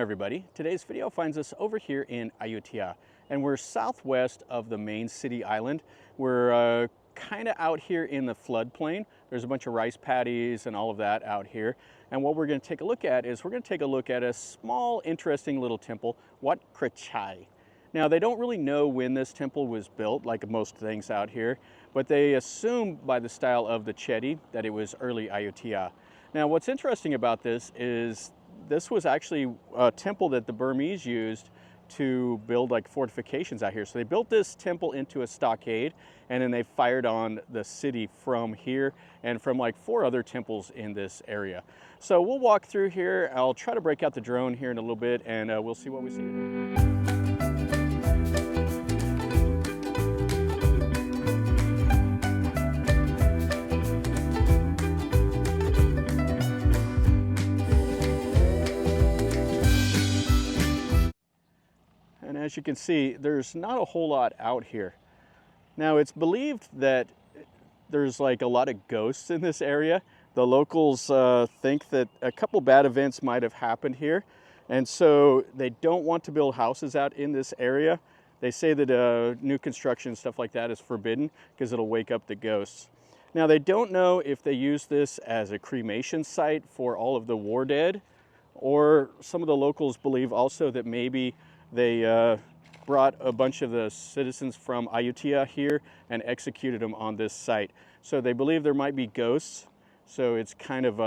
everybody. Today's video finds us over here in Ayutthaya, and we're southwest of the main city island. We're kind of out here in the floodplain. There's a bunch of rice paddies and all of that out here. And what we're going to take a look at is we're going to take a look at a small, interesting little temple, Wat Krachai. Now, they don't really know when this temple was built, like most things out here, but they assume by the style of the chedi that it was early Ayutthaya. Now, what's interesting about this is this was actually a temple that the Burmese used to build like fortifications out here. So they built this temple into a stockade, and then they fired on the city from here and from like 4 other temples in this area. So we'll walk through here. I'll try to break out the drone here in a little bit, and we'll see what we see. And as you can see, there's not a whole lot out here. Now, it's believed that there's like a lot of ghosts in this area. The locals think that a couple bad events might have happened here, and so they don't want to build houses out in this area. They say that new construction, stuff like that, is forbidden because it'll wake up the ghosts. Now, they don't know if they use this as a cremation site for all of the war dead, or some of the locals believe also that maybe they brought a bunch of the citizens from Ayutthaya here and executed them on this site. So they believe there might be ghosts. So it's kind of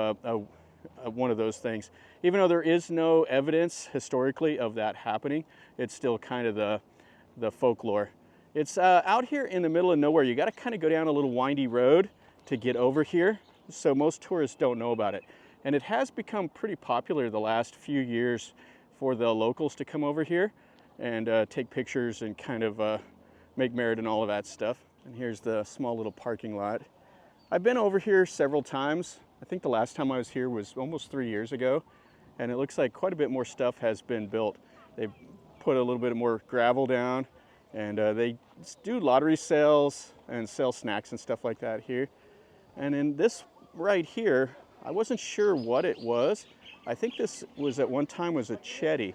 one of those things. Even though there is no evidence historically of that happening, it's still kind of the folklore. It's out here in the middle of nowhere. You got to kind of go down a little windy road to get over here. So most tourists don't know about it. And it has become pretty popular the last few years for the locals to come over here and take pictures and kind of make merit and all of that stuff. And here's the small little parking lot. I've been over here several times. I think the last time I was here was almost 3 years ago, and it looks like quite a bit more stuff has been built. They put a little bit more gravel down, and they do lottery sales and sell snacks and stuff like that here. And in this right here, I wasn't sure what it was. I think this was at one time was a chedi.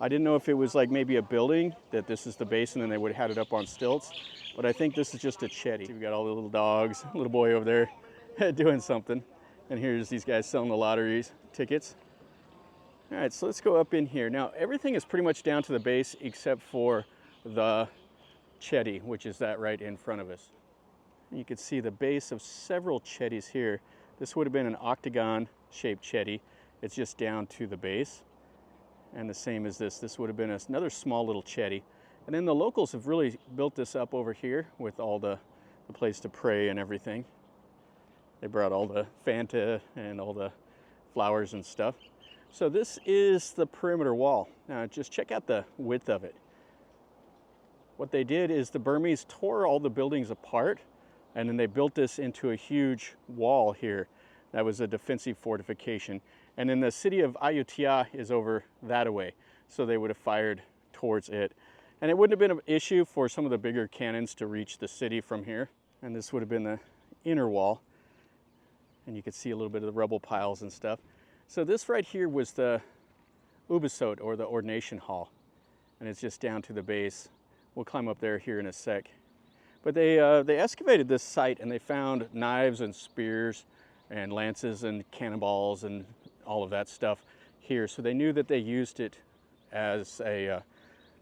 I didn't know if it was like maybe a building, that this is the base and then they would have had it up on stilts, but I think this is just a chedi. We've got all the little dogs, little boy over there doing something. And here's these guys selling the lotteries tickets. All right, so let's go up in here. Now, everything is pretty much down to the base except for the chedi, which is that right in front of us. And you can see the base of several chedis here. This would have been an octagon-shaped chedi. It's just down to the base. And the same as this. This would have been another small little chedi. And then the locals have really built this up over here with all the place to pray and everything. They brought all the Fanta and all the flowers and stuff. So this is the perimeter wall. Now just check out the width of it. What they did is the Burmese tore all the buildings apart, and then they built this into a huge wall here. That was a defensive fortification. And then the city of Ayutthaya is over that away. So they would have fired towards it. And it wouldn't have been an issue for some of the bigger cannons to reach the city from here. And this would have been the inner wall. And you could see a little bit of the rubble piles and stuff. So this right here was the ubosot, or the ordination hall. And it's just down to the base. We'll climb up there here in a sec. But they excavated this site, and they found knives and spears and lances and cannonballs and all of that stuff here. So they knew that they used it as a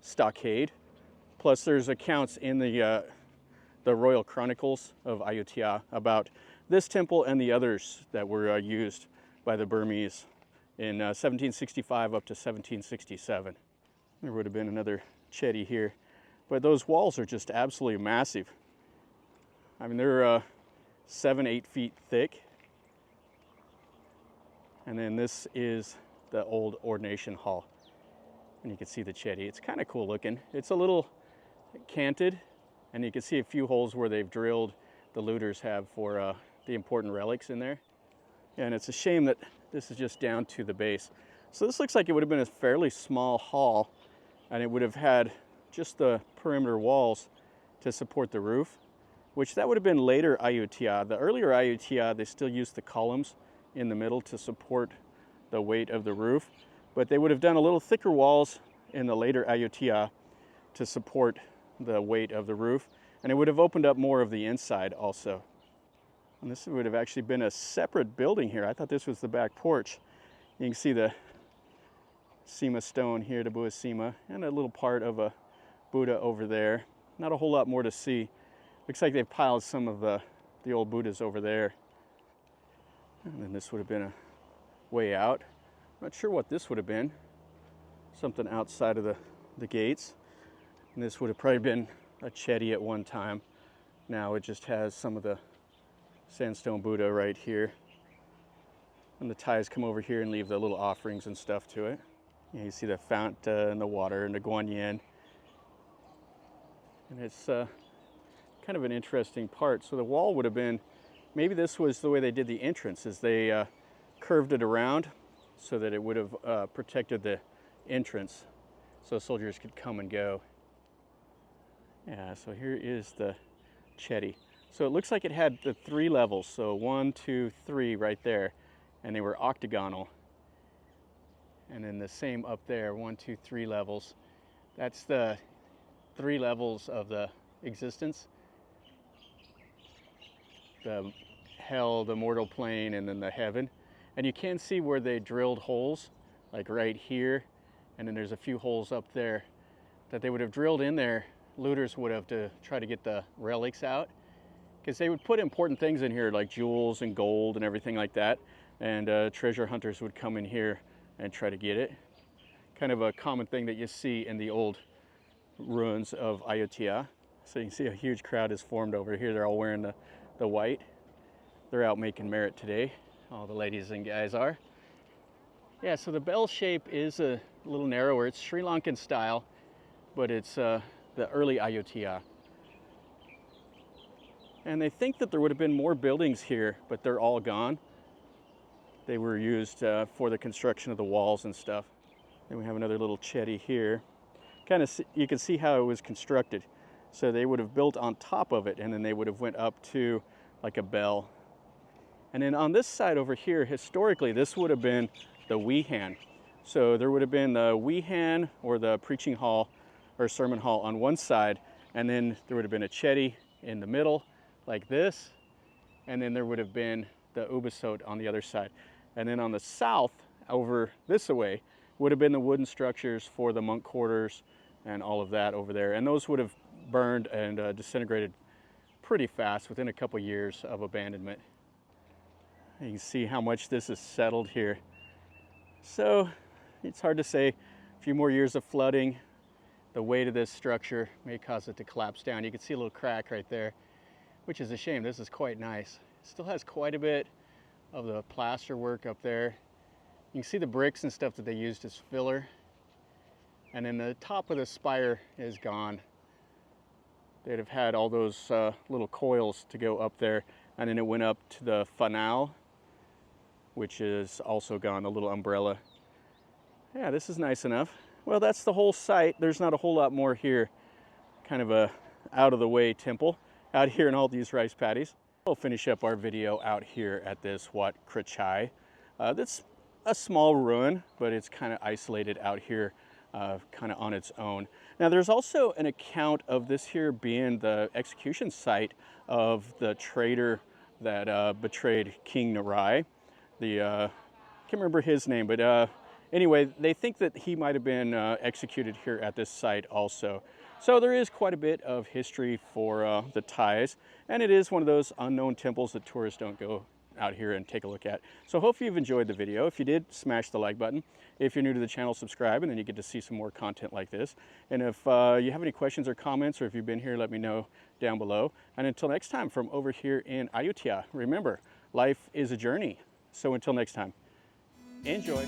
stockade. Plus there's accounts in the Royal Chronicles of Ayutthaya about this temple and the others that were used by the Burmese in 1765 up to 1767. There would have been another chedi here. But those walls are just absolutely massive. I mean, they're 7-8 feet thick. And then this is the old ordination hall. And you can see the chedi. It's kind of cool looking. It's a little canted, and you can see a few holes where they've drilled, the looters have, for the important relics in there. And it's a shame that this is just down to the base. So this looks like it would have been a fairly small hall, and it would have had just the perimeter walls to support the roof, which that would have been later Ayutthaya. The earlier Ayutthaya, they still used the columns in the middle to support the weight of the roof. but they would have done a little thicker walls in the later Ayutthaya to support the weight of the roof, and it would have opened up more of the inside also. And this would have actually been a separate building here. I thought this was the back porch. You can see the sema stone here, the Buddha sema, and a little part of a Buddha over there. Not a whole lot more to see. Looks like they've piled some of the old Buddhas over there. And then this would have been a way out. I'm not sure what this would have been. Something outside of the gates. And this would have probably been a chedi at one time. Now it just has some of the sandstone Buddha right here. And the Thais come over here and leave the little offerings and stuff to it. You see the fount and the water and the guanyin. And it's kind of an interesting part. So the wall would have been, maybe this was the way they did the entrance, is they curved it around so that it would have protected the entrance so soldiers could come and go. Yeah, so here is the chedi. So it looks like it had the 3 levels, so 1, 2, 3 right there, and they were octagonal. And then the same up there, 1, 2, 3 levels. That's the 3 levels of the existence. The hell, the mortal plane, and then the heaven. And you can see where they drilled holes, like right here, and then there's a few holes up there that they would have drilled in there. Looters would have to try to get the relics out, because they would put important things in here like jewels and gold and everything like that, and treasure hunters would come in here and try to get it. Kind of a common thing that you see in the old ruins of Ayutthaya. So you can see a huge crowd is formed over here. They're all wearing the white. They're out making merit today. All the ladies and guys are. Yeah, so the bell shape is a little narrower. It's Sri Lankan style, but it's the early Ayutthaya. And they think that there would have been more buildings here, but they're all gone. They were used for the construction of the walls and stuff. Then we have another little chedi here. Kind of, you can see how it was constructed. So they would have built on top of it, and then they would have went up to like a bell. And then on this side over here, historically, this would have been the Wihan. So there would have been the Wihan, or the preaching hall or sermon hall, on one side, and then there would have been a chedi in the middle, like this, and then there would have been the ubosot on the other side. And then on the south, over this way, would have been the wooden structures for the monk quarters and all of that over there. And those would have burned and disintegrated pretty fast within a couple years of abandonment. You can see how much this is settled here. So it's hard to say. A few more years of flooding, the weight of this structure may cause it to collapse down. You can see a little crack right there, which is a shame. This is quite nice. It still has quite a bit of the plaster work up there. You can see the bricks and stuff that they used as filler. And then the top of the spire is gone. They'd have had all those little coils to go up there, and then it went up to the fanal, which is also gone, the little umbrella. Yeah, this is nice enough. Well, that's the whole site. There's not a whole lot more here. Kind of a out of the way temple out here in all these rice paddies. We'll finish up our video out here at this Wat Krachai. That's a small ruin, but it's kind of isolated out here, kind of on its own. Now there's also an account of this here being the execution site of the traitor that betrayed King Narai. I can't remember his name, but anyway, they think that he might have been executed here at this site also. So there is quite a bit of history for the Thais, and it is one of those unknown temples that tourists don't go out here and take a look at. So hopefully you've enjoyed the video. If you did, smash the like button. If you're new to the channel, subscribe, and then you get to see some more content like this. And if you have any questions or comments, or if you've been here, let me know down below. And until next time, from over here in Ayutthaya, remember, life is a journey. So until next time, enjoy.